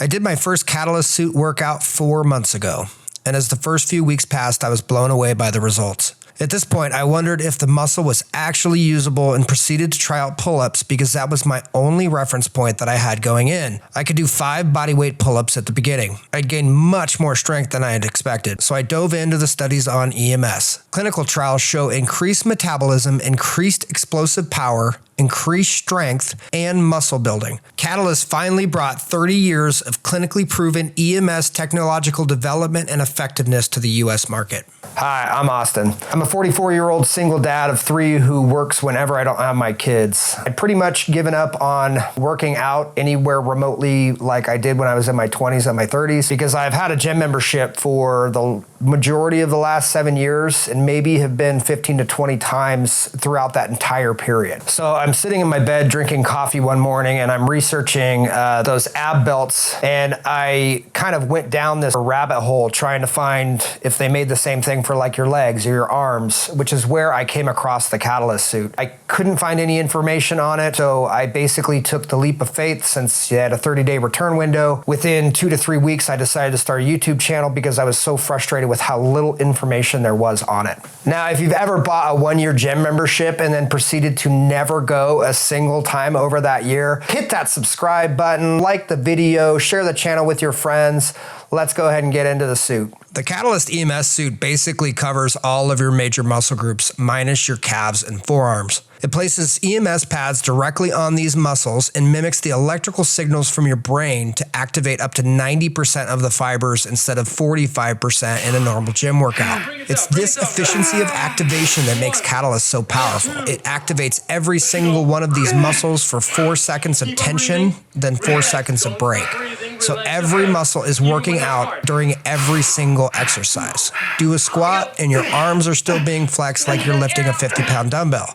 I did my first Katalyst Suit workout 4 months ago, and as the first few weeks passed, I was blown away by the results. At this point, I wondered if the muscle was actually usable and proceeded to try out pull-ups because that was my only reference point that I had going in. I could do 5 bodyweight pull-ups at the beginning. I'd gained much more strength than I had expected, so I dove into the studies on EMS. Clinical trials show increased metabolism, increased explosive power, increased strength, and muscle building. Katalyst finally brought 30 years of clinically proven EMS technological development and effectiveness to the US market. Hi, I'm Austin. I'm a 44-year-old single dad of 3 who works whenever I don't have my kids. I'd pretty much given up on working out anywhere remotely like I did when I was in my 20s and my 30s because I've had a gym membership for the majority of the last 7 years and maybe have been 15 to 20 times throughout that entire period. So I'm sitting in my bed drinking coffee one morning and I'm researching those ab belts, and I kind of went down this rabbit hole trying to find if they made the same thing for like your legs or your arms, which is where I came across the Katalyst Suit. I couldn't find any information on it, so I basically took the leap of faith since you had a 30-day return window. Within 2 to 3 weeks, I decided to start a YouTube channel because I was so frustrated with how little information there was on it. Now, if you've ever bought a 1-year gym membership and then proceeded to never go a single time over that year, hit that subscribe button, like the video, share the channel with your friends. Let's go ahead and get into the suit. The Katalyst EMS Suit basically covers all of your major muscle groups minus your calves and forearms. It places EMS pads directly on these muscles and mimics the electrical signals from your brain to activate up to 90% of the fibers instead of 45% in a normal gym workout. It's this efficiency of activation that makes Katalyst so powerful. It activates every single one of these muscles for 4 seconds of tension, then 4 seconds of break. So every muscle is working out during every single exercise. Do a squat and your arms are still being flexed like you're lifting a 50-pound dumbbell.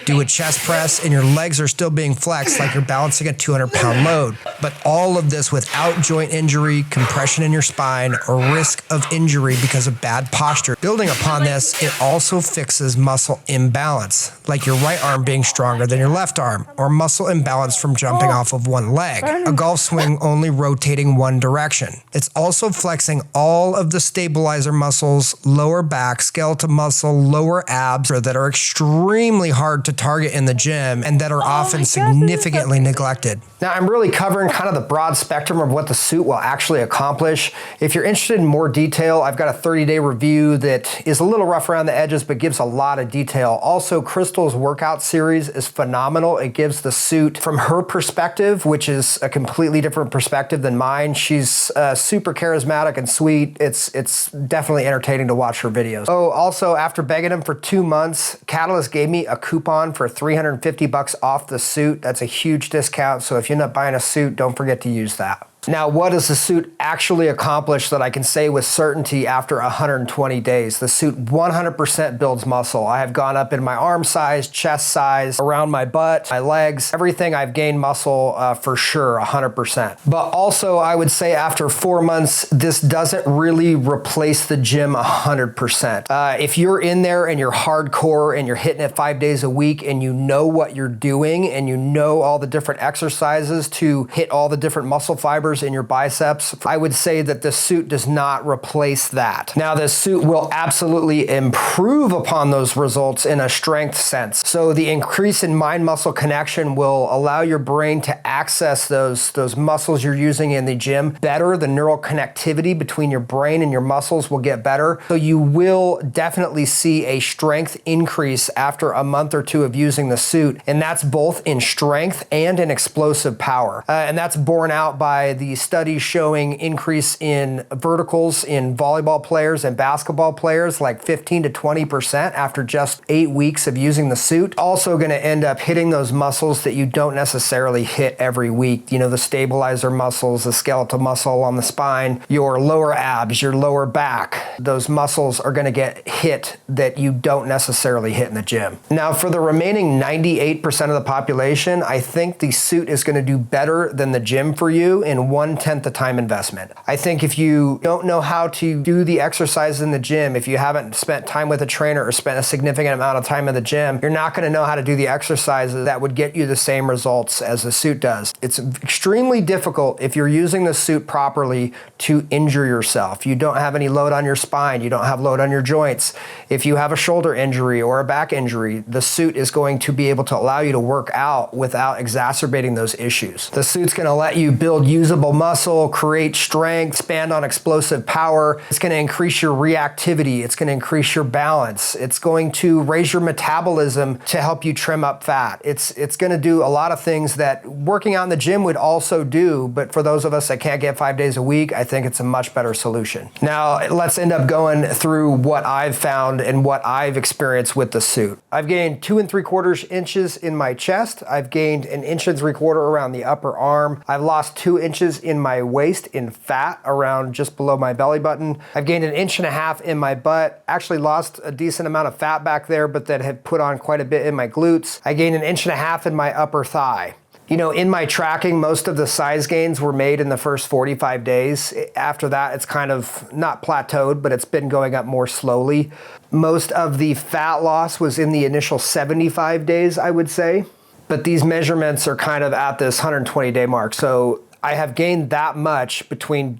Do a chest press and your legs are still being flexed like you're balancing a 200-pound load. But all of this without joint injury, compression in your spine, or risk of injury because of bad posture. Building upon this, it also fixes muscle imbalance, like your right arm being stronger than your left arm, or muscle imbalance from jumping off of one leg, a golf swing only rotating one direction. It's also flexing all of the stabilizer muscles, lower back, skeletal muscle, lower abs that are extremely hard to target in the gym and that are often significantly neglected. Now, I'm really covering kind of the broad spectrum of what the suit will actually accomplish. If you're interested in more detail, I've got a 30-day review that is a little rough around the edges but gives a lot of detail. Also, Crystal's workout series is phenomenal. It gives the suit from her perspective, which is a completely different perspective than mine. She's super charismatic and sweet. It's definitely entertaining to watch her videos. Oh, also, after begging him for 2 months, Katalyst gave me a coupon for $350 off the suit. That's a huge discount, so if you end up buying a suit, don't forget to use that. Now, what does the suit actually accomplish that I can say with certainty after 120 days? The suit 100% builds muscle. I have gone up in my arm size, chest size, around my butt, my legs, everything. I've gained muscle for sure, 100%. But also, I would say after 4 months, this doesn't really replace the gym 100%. If you're in there and you're hardcore and you're hitting it 5 days a week and you know what you're doing and you know all the different exercises to hit all the different muscle fibers in your biceps, I would say that the suit does not replace that. Now, this suit will absolutely improve upon those results in a strength sense. So the increase in mind-muscle connection will allow your brain to access those muscles you're using in the gym better. The neural connectivity between your brain and your muscles will get better. So you will definitely see a strength increase after a month or 2 of using the suit. And that's both in strength and in explosive power. And that's borne out by the studies showing increase in verticals in volleyball players and basketball players, like 15 to 20% after just 8 weeks of using the suit. Also going to end up hitting those muscles that you don't necessarily hit every week. You know, the stabilizer muscles, the skeletal muscle on the spine, your lower abs, your lower back. Those muscles are going to get hit that you don't necessarily hit in the gym. Now, for the remaining 98% of the population, I think the suit is going to do better than the gym for you in 1/10 the time investment. I think if you don't know how to do the exercises in the gym, if you haven't spent time with a trainer or spent a significant amount of time in the gym, you're not going to know how to do the exercises that would get you the same results as the suit does. It's extremely difficult if you're using the suit properly to injure yourself. You don't have any load on your spine, you don't have load on your joints. If you have a shoulder injury or a back injury, the suit is going to be able to allow you to work out without exacerbating those issues. The suit's going to let you build usable muscle, create strength, expand on explosive power. It's going to increase your reactivity. It's going to increase your balance. It's going to raise your metabolism to help you trim up fat. It's going to do a lot of things that working out in the gym would also do, but for those of us that can't get 5 days a week, I think it's a much better solution. Now, let's end up going through what I've found and what I've experienced with the suit. I've gained 2 3/4 inches in my chest. I've gained 1 3/4 around the upper arm. I've lost 2 inches in my waist in fat around just below my belly button. I've gained 1.5 inches in my butt. Actually lost a decent amount of fat back there, but that had put on quite a bit in my glutes. I gained 1.5 inches in my upper thigh. You know, in my tracking, most of the size gains were made in the first 45 days. After that, it's kind of not plateaued, but it's been going up more slowly. Most of the fat loss was in the initial 75 days, I would say. But these measurements are kind of at this 120-day mark. So I have gained that much between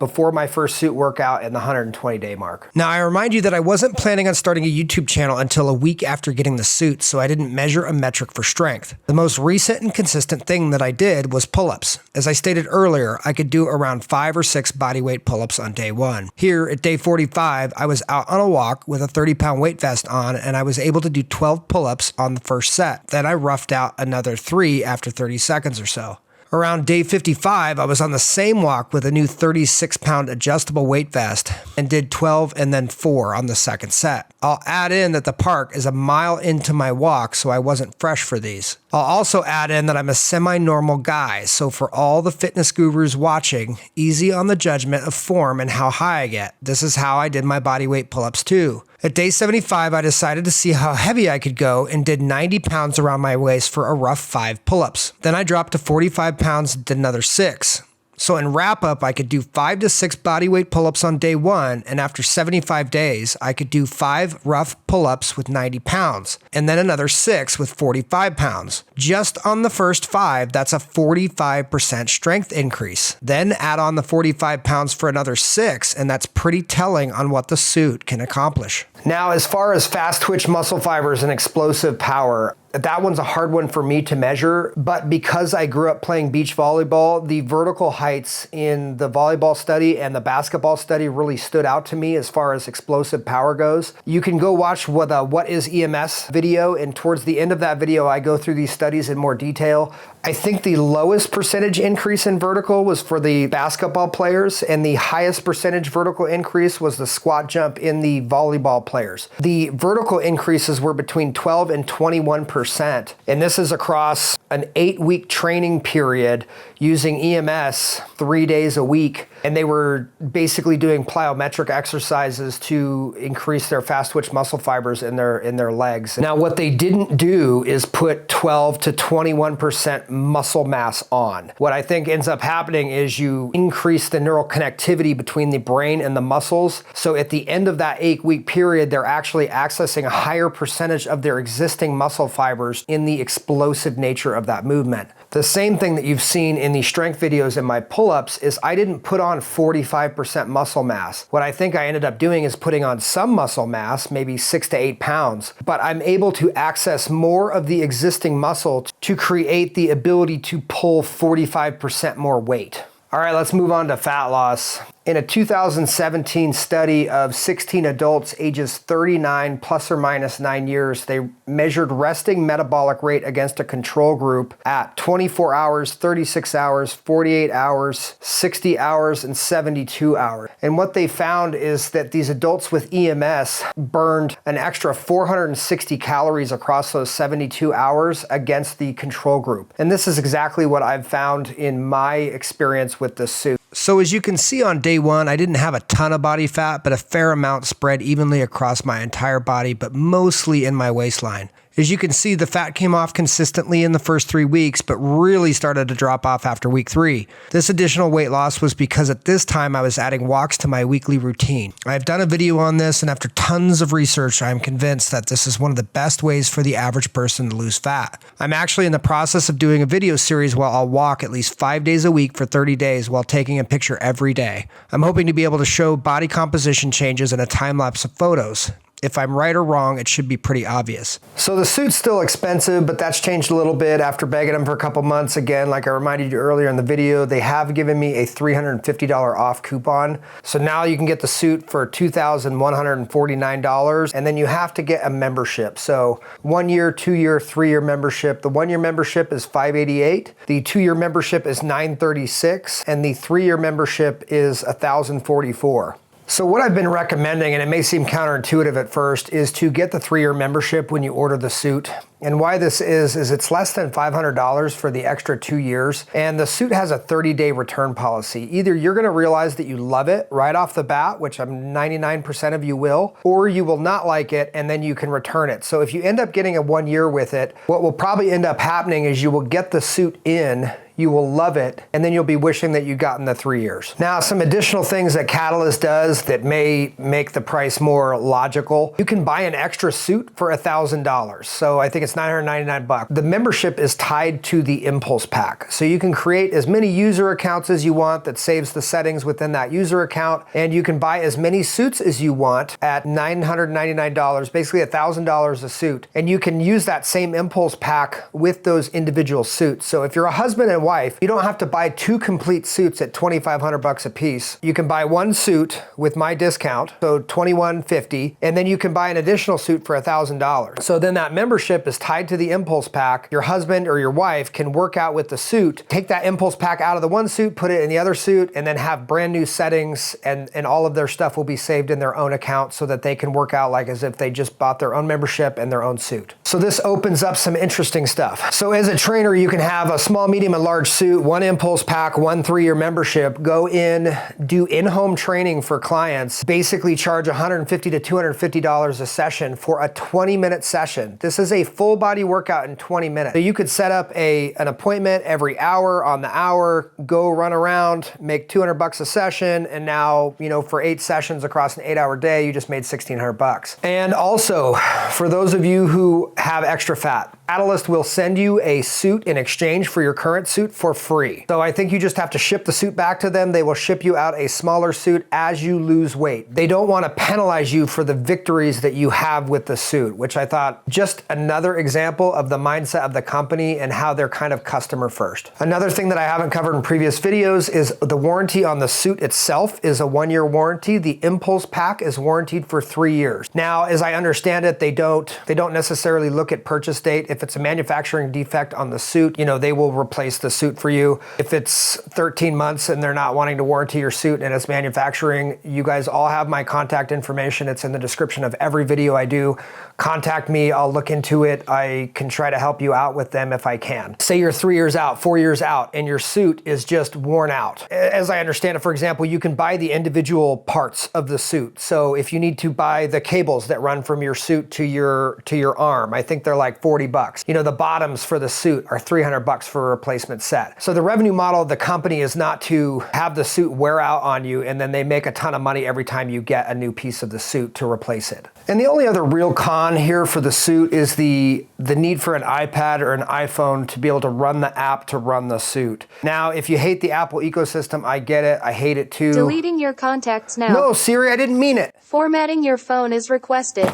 before my first suit workout and the 120-day mark. Now, I remind you that I wasn't planning on starting a YouTube channel until a week after getting the suit, so I didn't measure a metric for strength. The most recent and consistent thing that I did was pull-ups. As I stated earlier, I could do around 5 or 6 bodyweight pull-ups on day 1. Here at day 45, I was out on a walk with a 30-pound weight vest on, and I was able to do 12 pull-ups on the first set. Then I roughed out another 3 after 30 seconds or so. Around day 55, I was on the same walk with a new 36-pound adjustable weight vest and did 12 and then 4 on the second set. I'll add in that the park is a mile into my walk, so I wasn't fresh for these. I'll also add in that I'm a semi-normal guy, so for all the fitness gurus watching, easy on the judgment of form and how high I get. This is how I did my bodyweight pull-ups too. At day 75, I decided to see how heavy I could go and did 90 pounds around my waist for a rough 5 pull-ups. Then I dropped to 45 pounds and did another 6. So in wrap up, I could do 5 to 6 bodyweight pull-ups on day 1, and after 75 days, I could do 5 rough pull-ups with 90 pounds, and then another 6 with 45 pounds. Just on the first 5, that's a 45% strength increase. Then add on the 45 pounds for another 6, and that's pretty telling on what the suit can accomplish. Now, as far as fast twitch muscle fibers and explosive power, that one's a hard one for me to measure, but because I grew up playing beach volleyball, the vertical heights in the volleyball study and the basketball study really stood out to me as far as explosive power goes. You can go watch what is EMS video, and towards the end of that video, I go through these studies in more detail. I think the lowest percentage increase in vertical was for the basketball players, and the highest percentage vertical increase was the squat jump in the volleyball players. The vertical increases were between 12 and 21%, and this is across an 8-week training period using EMS 3 days a week. And they were basically doing plyometric exercises to increase their fast twitch muscle fibers in their legs. Now, what they didn't do is put 12 to 21% muscle mass on. What I think ends up happening is you increase the neural connectivity between the brain and the muscles. So at the end of that 8-week period, they're actually accessing a higher percentage of their existing muscle fibers in the explosive nature of that movement. The same thing that you've seen in the strength videos in my pull-ups is I didn't put on 45% muscle mass. What I think I ended up doing is putting on some muscle mass, maybe 6 to 8 pounds, but I'm able to access more of the existing muscle to create the ability to pull 45% more weight. All right, let's move on to fat loss. In a 2017 study of 16 adults ages 39 plus or minus 9 years, they measured resting metabolic rate against a control group at 24 hours, 36 hours, 48 hours, 60 hours, and 72 hours. And what they found is that these adults with EMS burned an extra 460 calories across those 72 hours against the control group. And this is exactly what I've found in my experience with this suit. So as you can see on day one, I didn't have a ton of body fat, but a fair amount spread evenly across my entire body, but mostly in my waistline. As you can see, the fat came off consistently in the first 3 weeks, but really started to drop off after week 3. This additional weight loss was because at this time I was adding walks to my weekly routine. I've done a video on this, and after tons of research, I'm convinced that this is one of the best ways for the average person to lose fat. I'm actually in the process of doing a video series where I'll walk at least 5 days a week for 30 days while taking a picture every day. I'm hoping to be able to show body composition changes in a time lapse of photos. If I'm right or wrong, it should be pretty obvious. So the suit's still expensive, but that's changed a little bit after begging them for a couple months. Again, like I reminded you earlier in the video, they have given me a $350 off coupon. So now you can get the suit for $2,149, and then you have to get a membership. So 1 year, 2 year, 3 year membership. The 1 year membership is $588. The 2 year membership is $936, and the 3 year membership is $1,044. So what I've been recommending, and it may seem counterintuitive at first, is to get the 3 year membership when you order the suit. And why this is it's less than $500 for the extra 2 years. And the suit has a 30-day return policy. Either you're gonna realize that you love it right off the bat, which I'm 99% of you will, or you will not like it and then you can return it. So if you end up getting a 1 year with it, what will probably end up happening is you will get the suit in, you will love it, and then you'll be wishing that you'd gotten the 3 years. Now, some additional things that Katalyst does that may make the price more logical. You can buy an extra suit for $1,000. So I think it's $999. The membership is tied to the Impulse Pack. So you can create as many user accounts as you want that saves the settings within that user account, and you can buy as many suits as you want at $999, basically $1,000 a suit. And you can use that same Impulse Pack with those individual suits. So if you're a husband and wife, you don't have to buy 2 complete suits at $2,500 a piece. You can buy 1 suit with my discount, so $2,150, and then you can buy an additional suit for $1,000. So then that membership is tied to the Impulse Pack. Your husband or your wife can work out with the suit, take that Impulse Pack out of the one suit, put it in the other suit, and then have brand new settings, and all of their stuff will be saved in their own account so that they can work out like as if they just bought their own membership and their own suit. So this opens up some interesting stuff. So as a trainer, you can have a small, medium, and large suit, 1 Impulse Pack, 1 3-year membership, go in, do in-home training for clients, basically charge $150 to $250 a session for a 20-minute session. This is a full body workout in 20 minutes. So you could set up an appointment every hour on the hour, go run around, make $200 a session, and now, you know, for 8 sessions across an 8-hour day, you just made $1,600. And also, for those of you who have extra fat, Katalyst will send you a suit in exchange for your current suit for free. So I think you just have to ship the suit back to them. They will ship you out a smaller suit as you lose weight. They don't want to penalize you for the victories that you have with the suit, which I thought just another example of the mindset of the company and how they're kind of customer first. Another thing that I haven't covered in previous videos is the warranty on the suit itself is a 1-year warranty. The Impulse Pack is warranted for 3 years. Now, as I understand it, they don't necessarily look at purchase date. If it's a manufacturing defect on the suit, you know, they will replace the suit for you. If it's 13 months and they're not wanting to warranty your suit and it's manufacturing, you guys all have my contact information. It's in the description of every video I do. Contact me, I'll look into it. I can try to help you out with them if I can. Say you're 3 years out, 4 years out, and your suit is just worn out. As I understand it, for example, you can buy the individual parts of the suit. So if you need to buy the cables that run from your suit to your arm, I think they're like $40. You know, the bottoms for the suit are $300 for a replacement set. So the revenue model of the company is not to have the suit wear out on you and then they make a ton of money every time you get a new piece of the suit to replace it. And the only other real con here for the suit is the need for an iPad or an iPhone to be able to run the app to run the suit. Now, if you hate the Apple ecosystem, I get it. I hate it too. Deleting your contacts now. No, Siri, I didn't mean it. Formatting your phone is requested.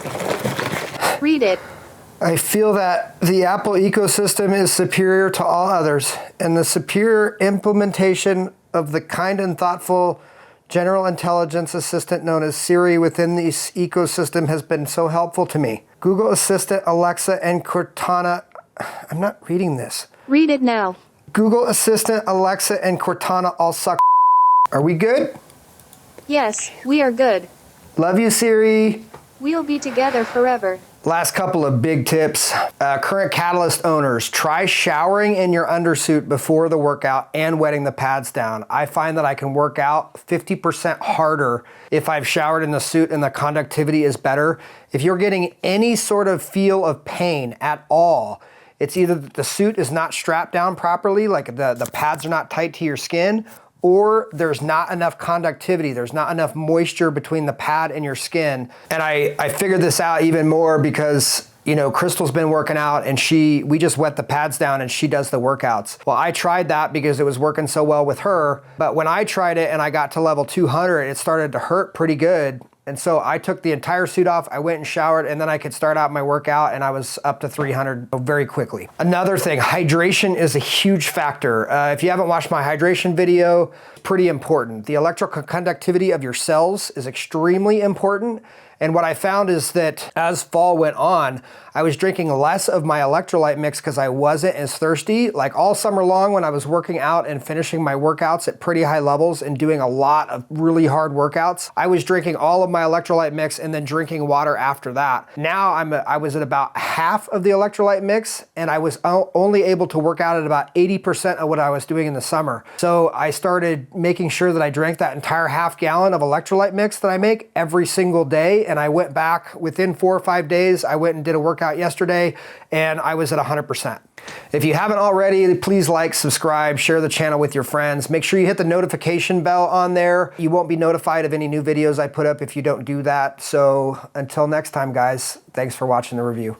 Read it. I feel that the Apple ecosystem is superior to all others, and the superior implementation of the kind and thoughtful general intelligence assistant known as Siri within this ecosystem has been so helpful to me. Google Assistant, Alexa, and Cortana. I'm not reading this. Read it now. Google Assistant, Alexa, and Cortana all suck. Are we good? Yes, we are good. Love you, Siri. We'll be together forever. Last couple of big tips. Current Katalyst owners, try showering in your undersuit before the workout and wetting the pads down. I find that I can work out 50% harder if I've showered in the suit and the conductivity is better. If you're getting any sort of feel of pain at all, it's either that the suit is not strapped down properly, like the pads are not tight to your skin, or there's not enough conductivity, there's not enough moisture between the pad and your skin. And I figured this out even more because, you know, Crystal's been working out and we just wet the pads down and she does the workouts. Well, I tried that because it was working so well with her, but when I tried it and I got to level 200, it started to hurt pretty good. And so I took the entire suit off, I went and showered, and then I could start out my workout and I was up to 300 very quickly. Another thing, hydration is a huge factor. If you haven't watched my hydration video, pretty important. The electrical conductivity of your cells is extremely important. And what I found is that as fall went on, I was drinking less of my electrolyte mix because I wasn't as thirsty. Like all summer long when I was working out and finishing my workouts at pretty high levels and doing a lot of really hard workouts, I was drinking all of my electrolyte mix and then drinking water after that. Now I was at about half of the electrolyte mix and I was only able to work out at about 80% of what I was doing in the summer. So I started making sure that I drank that entire half gallon of electrolyte mix that I make every single day. And I went back within 4 or 5 days, I went and did a workout yesterday and I was at 100%. If you haven't already, please like, subscribe, share the channel with your friends. Make sure you hit the notification bell on there. You won't be notified of any new videos I put up if you don't do that. So until next time, guys, thanks for watching the review.